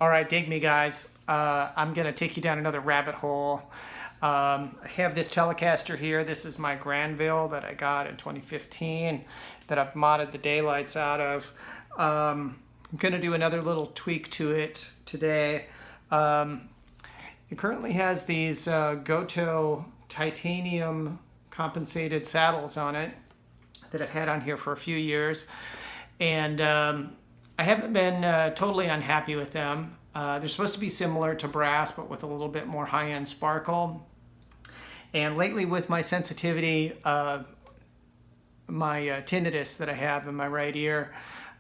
All right, dig me, guys. I'm going to take you down another rabbit hole. I have this Telecaster here. This is my Granville that I got in 2015 that I've modded the daylights out of. I'm going to do another little tweak to it today. It currently has these Gotoh titanium compensated saddles on it that I've had on here for a few years. And I haven't been totally unhappy with them. They're supposed to be similar to brass, but with a little bit more high-end sparkle. And lately with my sensitivity, my tinnitus that I have in my right ear,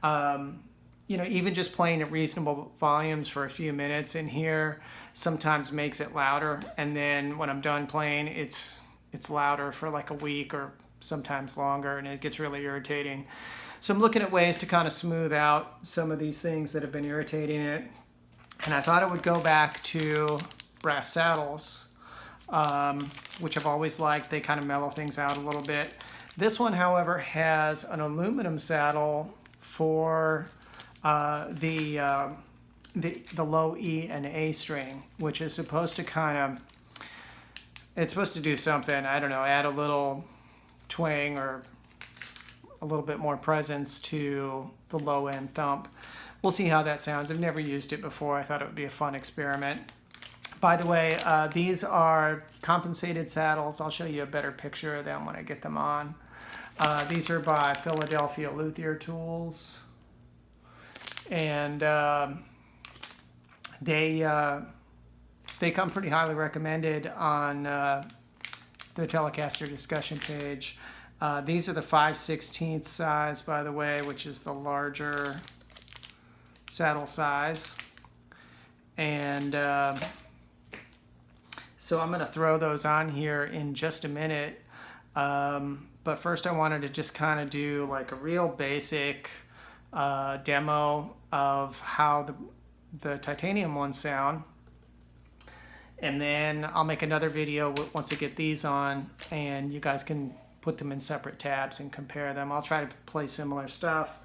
even just playing at reasonable volumes for a few minutes in here sometimes makes it louder. And then when I'm done playing, it's louder for like a week or sometimes longer, and it gets really irritating. So I'm looking at ways to kind of smooth out some of these things that have been irritating it. And I thought I would go back to brass saddles, which I've always liked. They kind of mellow things out a little bit. This one, however, has an aluminum saddle for the low E and A string, which is supposed to it's supposed to do something, I don't know, add a little twang or a little bit more presence to the low end thump. We'll see how that sounds. I've never used it before. I thought it would be a fun experiment. By the way, these are compensated saddles. I'll show you a better picture of them when I get them on. These are by Philadelphia Luthier tools. And they come pretty highly recommended on the Telecaster discussion page. These are the 5/16 size, by the way, which is the larger saddle size. And so I'm going to throw those on here in just a minute. But first I wanted to just kind of do like a real basic demo of how the titanium ones sound. And then I'll make another video once I get these on, and you guys can put them in separate tabs and compare them. I'll try to play similar stuff.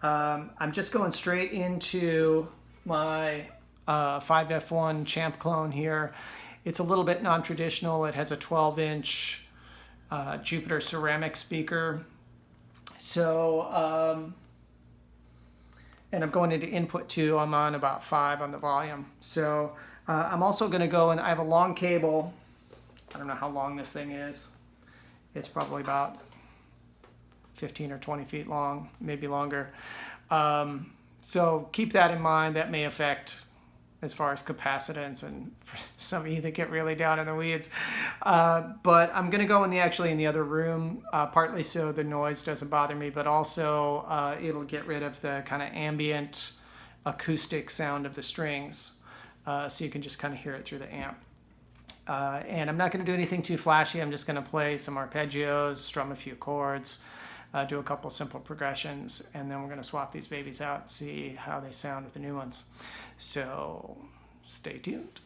I'm just going straight into my 5F1 Champ clone here. It's a little bit non-traditional. It has a 12-inch Jupiter ceramic speaker. So, and I'm going into input 2. I'm on about 5 on the volume. So I'm also going to go, and I have a long cable. I don't know how long this thing is. It's probably about 15 or 20 feet long, maybe longer. So keep that in mind. That may affect as far as capacitance, and for some of you that get really down in the weeds. But I'm going to go actually in the other room, partly so the noise doesn't bother me, but also it'll get rid of the kind of ambient acoustic sound of the strings, so you can just kind of hear it through the amp. And I'm not going to do anything too flashy. I'm just going to play some arpeggios, strum a few chords, do a couple simple progressions, and then we're going to swap these babies out and see how they sound with the new ones. So stay tuned.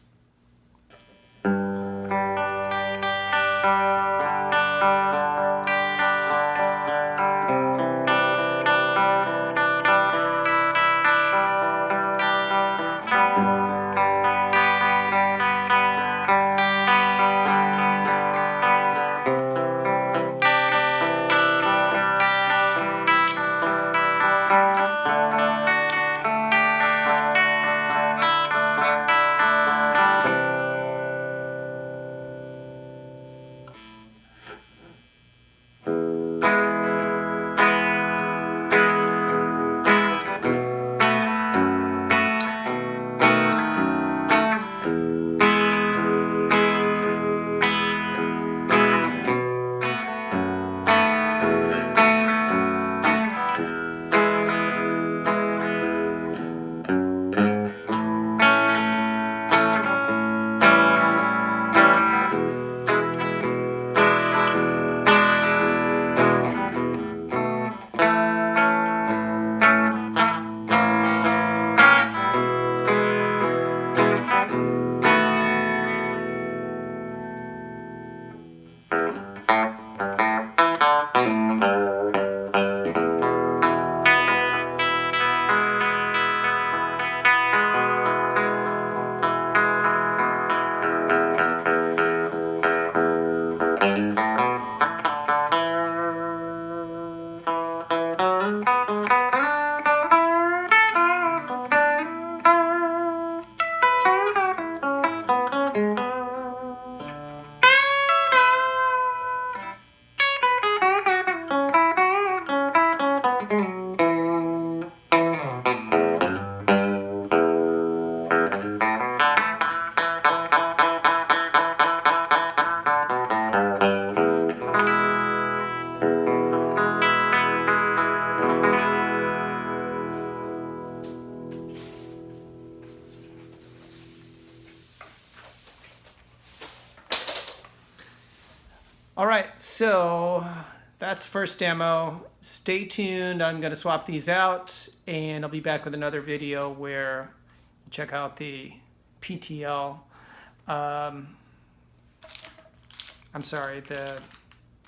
All right, so that's the first demo. Stay tuned. I'm going to swap these out, and I'll be back with another video where you check out the PTL. I'm sorry, the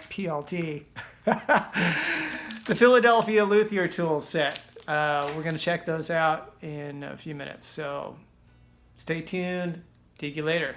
PLT, the Philadelphia Luthier tool set. We're going to check those out in a few minutes. So stay tuned. See you later.